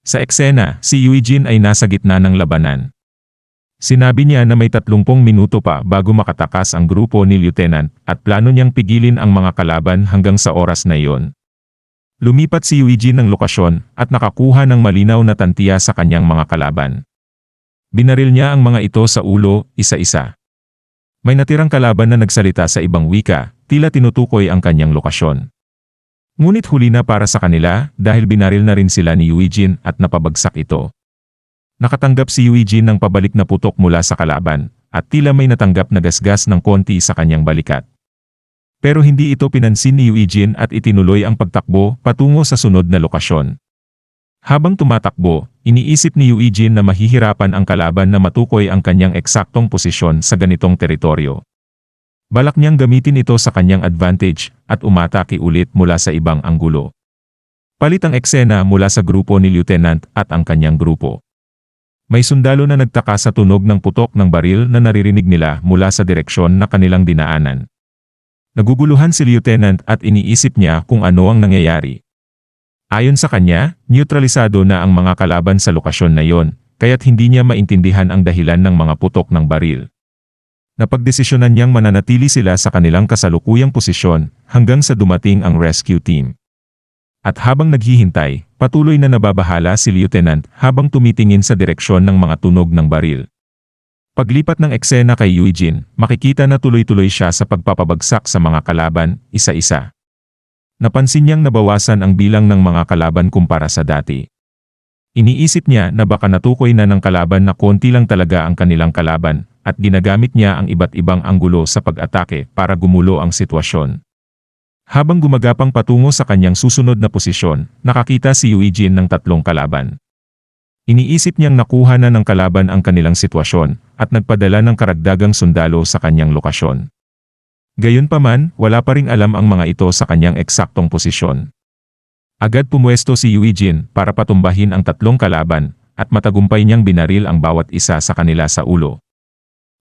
Sa eksena, si Eugene ay nasa gitna ng labanan. Sinabi niya na may 30 minuto pa bago makatakas ang grupo ni Lieutenant at plano niyang pigilin ang mga kalaban hanggang sa oras na iyon. Lumipat si Eugene ng lokasyon at nakakuha ng malinaw na tantiya sa kanyang mga kalaban. Binaril niya ang mga ito sa ulo, isa-isa. May natirang kalaban na nagsalita sa ibang wika, tila tinutukoy ang kanyang lokasyon. Ngunit huli na para sa kanila dahil binaril na rin sila ni Eugene at napabagsak ito. Nakatanggap si Eugene ng pabalik na putok mula sa kalaban, at tila may natanggap na gasgas ng konti sa kanyang balikat. Pero hindi ito pinansin ni Eugene at itinuloy ang pagtakbo patungo sa sunod na lokasyon. Habang tumatakbo, iniisip ni Eugene na mahihirapan ang kalaban na matukoy ang kanyang eksaktong posisyon sa ganitong teritoryo. Balak niyang gamitin ito sa kanyang advantage at umatake ulit mula sa ibang anggulo. Palit ang eksena mula sa grupo ni Lieutenant at ang kanyang grupo. May sundalo na nagtaka sa tunog ng putok ng baril na naririnig nila mula sa direksyon na kanilang dinaanan. Naguguluhan si Lieutenant at iniisip niya kung ano ang nangyayari. Ayon sa kanya, neutralisado na ang mga kalaban sa lokasyon na iyon, kaya't hindi niya maintindihan ang dahilan ng mga putok ng baril. Napagdesisyonan niyang mananatili sila sa kanilang kasalukuyang posisyon hanggang sa dumating ang rescue team. At habang naghihintay, patuloy na nababahala si Lieutenant habang tumitingin sa direksyon ng mga tunog ng baril. Paglipat ng eksena kay Eugene, makikita na tuloy-tuloy siya sa pagpapabagsak sa mga kalaban, isa-isa. Napansin niyang nabawasan ang bilang ng mga kalaban kumpara sa dati. Iniisip niya na baka natukoy na ng kalaban na konti lang talaga ang kanilang kalaban, at ginagamit niya ang iba't ibang anggulo sa pag-atake para gumulo ang sitwasyon. Habang gumagapang patungo sa kanyang susunod na posisyon, nakakita si Eugene ng 3 kalaban. Iniisip niyang nakuha na ng kalaban ang kanilang sitwasyon at nagpadala ng karagdagang sundalo sa kanyang lokasyon. Gayunpaman, wala pa ring alam ang mga ito sa kanyang eksaktong posisyon. Agad pumuesto si Eugene para patumbahin ang 3 kalaban at matagumpay niyang binaril ang bawat isa sa kanila sa ulo.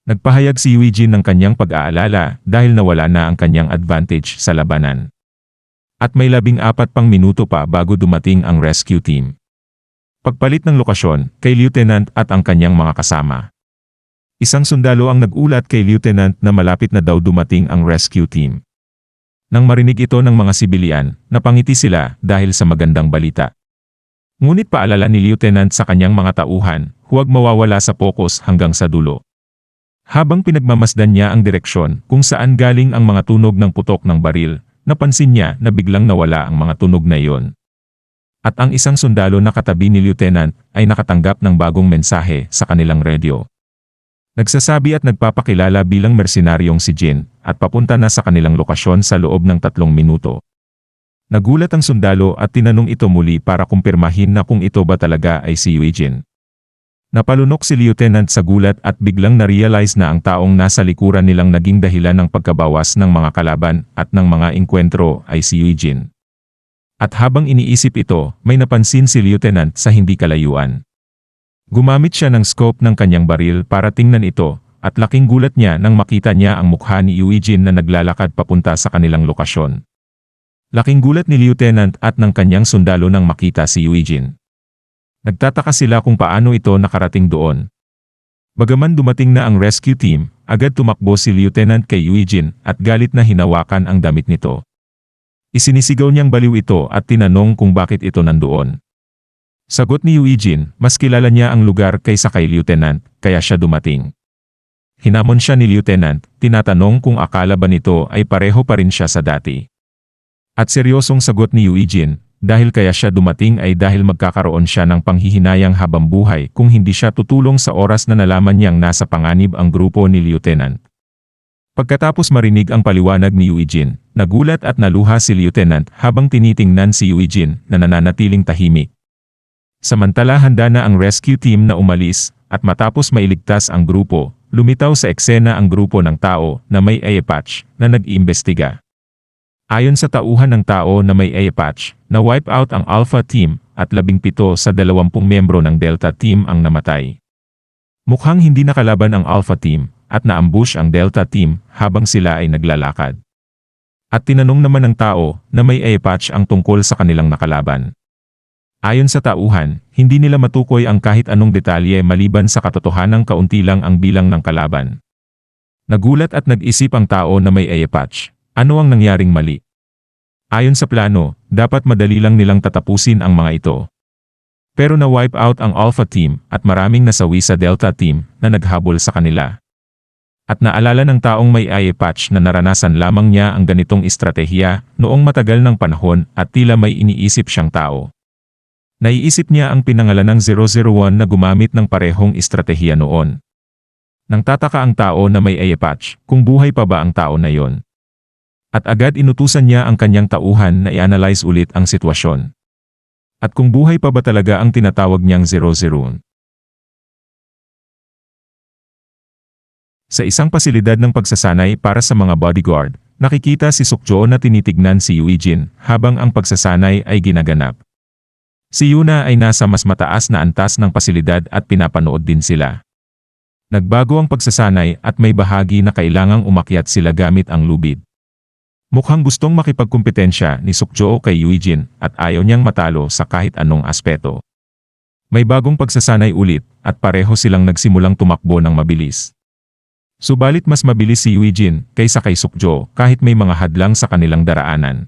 Nagpahayag si Eugene ng kanyang pag-aalala dahil nawala na ang kanyang advantage sa labanan. At may 14 pang minuto pa bago dumating ang rescue team. Pagpalit ng lokasyon, kay Lieutenant at ang kanyang mga kasama. Isang sundalo ang nag-ulat kay Lieutenant na malapit na daw dumating ang rescue team. Nang marinig ito ng mga sibilyan, napangiti sila dahil sa magandang balita. Ngunit paalala ni Lieutenant sa kanyang mga tauhan, huwag mawawala sa pokus hanggang sa dulo. Habang pinagmamasdan niya ang direksyon kung saan galing ang mga tunog ng putok ng baril, napansin niya na biglang nawala ang mga tunog na iyon. At ang isang sundalo na katabi ni Lieutenant ay nakatanggap ng bagong mensahe sa kanilang radio. Nagsasabi at nagpapakilala bilang mersenaryong si Jin at papunta na sa kanilang lokasyon sa loob ng 3 minuto. Nagulat ang sundalo at tinanong ito muli para kumpirmahin na kung ito ba talaga ay si Eugene. Napalunok si Lieutenant sa gulat at biglang na-realize na ang taong nasa likuran nilang naging dahilan ng pagkabawas ng mga kalaban at ng mga engkwentro ay si Eugene. At habang iniisip ito, may napansin si Lieutenant sa hindi kalayuan. Gumamit siya ng scope ng kanyang baril para tingnan ito, at laking gulat niya nang makita niya ang mukha ni Eugene na naglalakad papunta sa kanilang lokasyon. Laking gulat ni Lieutenant at ng kanyang sundalo nang makita si Eugene. Nagtataka sila kung paano ito nakarating doon. Bagaman dumating na ang rescue team, agad tumakbo si Lieutenant kay Eugene at galit na hinawakan ang damit nito. Isinisigaw niyang baliw ito at tinanong kung bakit ito nandoon. Sagot ni Eugene, mas kilala niya ang lugar kaysa kay Lieutenant, kaya siya dumating. Hinamon siya ni Lieutenant, tinatanong kung akala ba nito ay pareho pa rin siya sa dati. At seryosong sagot ni Eugene, dahil kaya siya dumating ay dahil magkakaroon siya ng panghihinayang habang buhay kung hindi siya tutulong sa oras na nalaman niyang nasa panganib ang grupo ni Lieutenant. Pagkatapos marinig ang paliwanag ni Eugene, nagulat at naluha si Lieutenant habang tinitingnan si Eugene na nananatiling tahimik. Samantala handa na ang rescue team na umalis, at matapos mailigtas ang grupo, lumitaw sa eksena ang grupo ng tao na may eye patch na nag-iimbestiga. Ayon sa tauhan ng tao na may eye patch, na-wipe out ang Alpha Team at 17 sa 20 miyembro ng Delta Team ang namatay. Mukhang hindi nakalaban ang Alpha Team at naambush ang Delta Team habang sila ay naglalakad. At tinanong naman ng tao na may eye patch ang tungkol sa kanilang nakalaban. Ayon sa tauhan, hindi nila matukoy ang kahit anong detalye maliban sa katotohanang kaunti lang ang bilang ng kalaban. Nagulat at nag-isip ang tao na may eye patch. Ano ang nangyaring mali? Ayon sa plano, dapat madali lang nilang tatapusin ang mga ito. Pero na-wipe out ang Alpha Team at maraming nasawi sa Delta Team na naghabol sa kanila. At naalala ng taong may eye patch na naranasan lamang niya ang ganitong estratehiya noong matagal ng panahon at tila may iniisip siyang tao. Naiisip niya ang pinangalan ng 001 na gumamit ng parehong estratehiya noon. Nang tataka ang tao na may eye patch kung buhay pa ba ang tao na yon. At agad inutusan niya ang kanyang tauhan na i-analyze ulit ang sitwasyon. At kung buhay pa ba talaga ang tinatawag niyang 00. Sa isang pasilidad ng pagsasanay para sa mga bodyguard, nakikita si Sukjo na tinitignan si Yuijin habang ang pagsasanay ay ginaganap. Si Yuna ay nasa mas mataas na antas ng pasilidad at pinapanood din sila. Nagbago ang pagsasanay at may bahagi na kailangang umakyat sila gamit ang lubid. Mukhang gustong makipagkumpetensya ni Sukjo kay Yuijin at ayaw niyang matalo sa kahit anong aspeto. May bagong pagsasanay ulit at pareho silang nagsimulang tumakbo ng mabilis. Subalit mas mabilis si Yuijin kaysa kay Sukjo kahit may mga hadlang sa kanilang daraanan.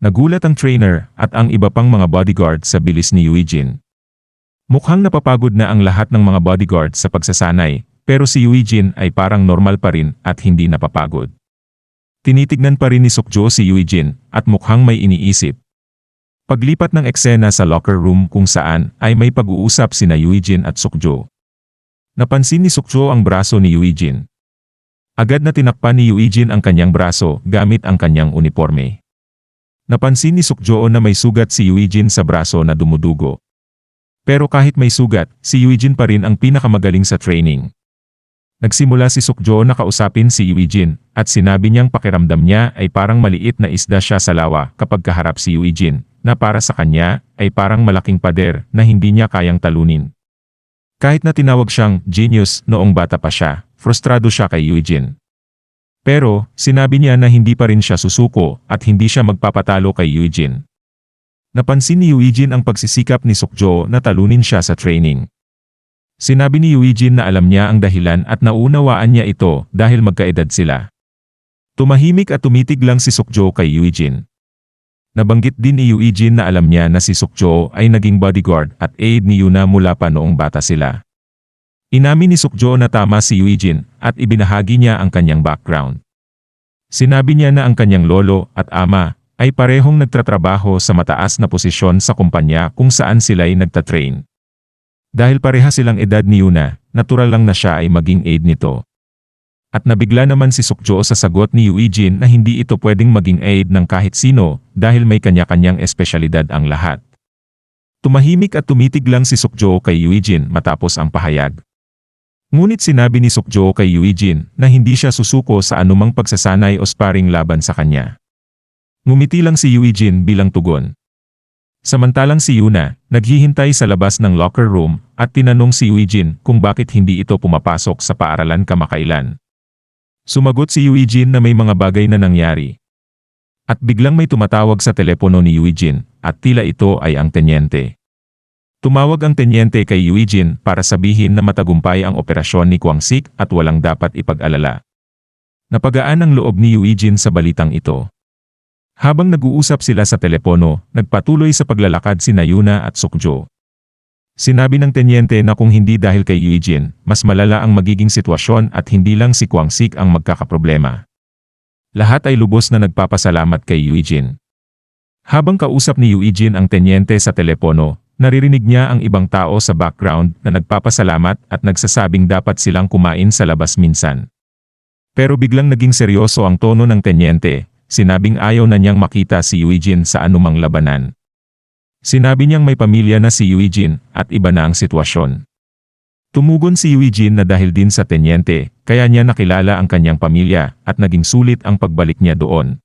Nagulat ang trainer at ang iba pang mga bodyguard sa bilis ni Yuijin. Mukhang napapagod na ang lahat ng mga bodyguard sa pagsasanay, pero si Yuijin ay parang normal pa rin at hindi napapagod. Tinitignan pa rin ni Sukjo si Yuijin at mukhang may iniisip. Paglipat ng eksena sa locker room kung saan ay may pag-uusap sina Yuijin at Sukjo. Napansin ni Sukjo ang braso ni Yuijin. Agad na tinakpan ni Yuijin ang kanyang braso gamit ang kanyang uniforme. Napansin ni Sukjo na may sugat si Yuijin sa braso na dumudugo. Pero kahit may sugat, si Yuijin pa rin ang pinakamagaling sa training. Nagsimula si Sukjo na kausapin si Yuijin at sinabi niyang pakiramdam niya ay parang maliit na isda siya sa lawa kapag kaharap si Yuijin, na para sa kanya ay parang malaking pader na hindi niya kayang talunin. Kahit na tinawag siyang genius noong bata pa siya, frustrado siya kay Yuijin. Pero, sinabi niya na hindi pa rin siya susuko at hindi siya magpapatalo kay Yuijin. Napansin ni Yuijin ang pagsisikap ni Sukjo na talunin siya sa training. Sinabi ni Yuijin na alam niya ang dahilan at naunawaan niya ito dahil magkaedad sila. Tumahimik at tumitig lang si Sukjo kay Yuijin. Nabanggit din ni Yuijin na alam niya na si Sukjo ay naging bodyguard at aide ni Yuna mula pa noong bata sila. Inamin ni Sukjo na tama si Yuijin at ibinahagi niya ang kanyang background. Sinabi niya na ang kanyang lolo at ama ay parehong nagtatrabaho sa mataas na posisyon sa kumpanya kung saan sila'y nagtatrain. Dahil pareha silang edad ni Yuna, natural lang na siya ay maging aide nito. At nabigla naman si Sukjo sa sagot ni Yuijin na hindi ito pwedeng maging aide ng kahit sino dahil may kanya-kanyang espesyalidad ang lahat. Tumahimik at tumitig lang si Sukjo kay Yuijin matapos ang pahayag. Ngunit sinabi ni Sukjo kay Yuijin na hindi siya susuko sa anumang pagsasanay o sparring laban sa kanya. Ngumiti lang si Yuijin bilang tugon. Samantalang si Yuna, naghihintay sa labas ng locker room at tinanong si Yuijin kung bakit hindi ito pumapasok sa paaralan kamakailan. Sumagot si Yuijin na may mga bagay na nangyari. At biglang may tumatawag sa telepono ni Yuijin at tila ito ay ang tenyente. Tumawag ang tenyente kay Yuijin para sabihin na matagumpay ang operasyon ni Kwangsik at walang dapat ipag-alala. Napagaan ang loob ni Yuijin sa balitang ito. Habang nag-uusap sila sa telepono, nagpatuloy sa paglalakad sina Yuna at Sukjo. Sinabi ng tenyente na kung hindi dahil kay Yuijin, mas malala ang magiging sitwasyon at hindi lang si Kwangsik ang magkakaproblema. Lahat ay lubos na nagpapasalamat kay Yuijin. Habang kausap ni Yuijin ang tenyente sa telepono, naririnig niya ang ibang tao sa background na nagpapasalamat at nagsasabing dapat silang kumain sa labas minsan. Pero biglang naging seryoso ang tono ng tenyente, sinabing ayaw na niyang makita si Yuijin sa anumang labanan. Sinabi niyang may pamilya na si Yuijin at iba na ang sitwasyon. Tumugon si Yuijin na dahil din sa tenyente, kaya niya nakilala ang kanyang pamilya at naging sulit ang pagbalik niya doon.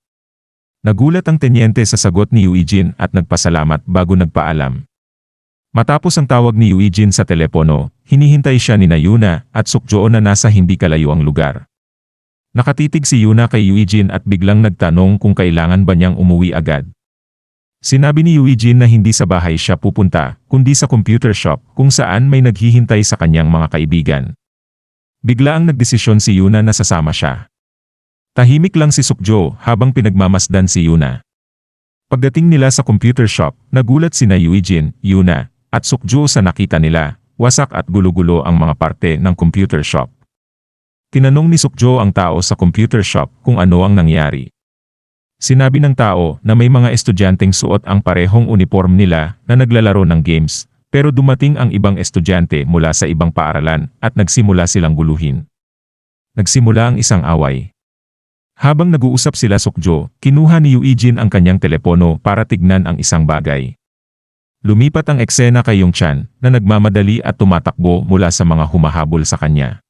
Nagulat ang tenyente sa sagot ni Yuijin at nagpasalamat bago nagpaalam. Matapos ang tawag ni Yuijin sa telepono, hinihintay siya ni Yuna at Sukjo na nasa hindi kalayo ang lugar. Nakatitig si Yuna kay Yuijin at biglang nagtanong kung kailangan ba niyang umuwi agad. Sinabi ni Eugene na hindi sa bahay siya pupunta, kundi sa computer shop kung saan may naghihintay sa kanyang mga kaibigan. Bigla ang nagdesisyon si Yuna na sasama siya. Tahimik lang si Sukjo habang pinagmamasdan si Yuna. Pagdating nila sa computer shop, nagulat sina Eugene, Yuna, at Sukjo sa nakita nila, wasak at gulo-gulo ang mga parte ng computer shop. Tinanong ni Sukjo ang tao sa computer shop kung ano ang nangyari. Sinabi ng tao na may mga estudyanteng suot ang parehong uniform nila na naglalaro ng games, pero dumating ang ibang estudyante mula sa ibang paaralan at nagsimula silang guluhin. Nagsimula ang isang away. Habang nag-uusap sila Sukjo, kinuha ni Eugene ang kanyang telepono para tignan ang isang bagay. Lumipat ang eksena kay Yongchan na nagmamadali at tumatakbo mula sa mga humahabol sa kanya.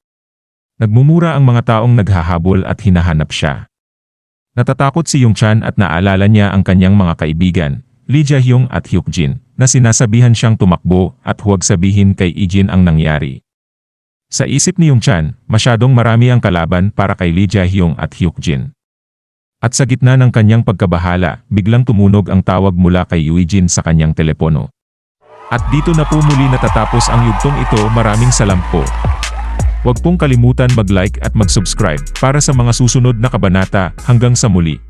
Nagmumura ang mga taong naghahabol at hinahanap siya. Natatakot si Yongchan at naalala niya ang kanyang mga kaibigan, Lee Jae-hyung at Hyukjin, na sinasabihan siyang tumakbo at huwag sabihin kay Ijin ang nangyari. Sa isip ni Yongchan, masyadong marami ang kalaban para kay Lee Jae-hyung at Hyukjin. At sa gitna ng kanyang pagkabahala, biglang tumunog ang tawag mula kay Eugene sa kanyang telepono. At dito na po muli natatapos ang yugtong ito. Maraming salamat po. Huwag pong kalimutan mag-like at mag-subscribe para sa mga susunod na kabanata. Hanggang sa muli.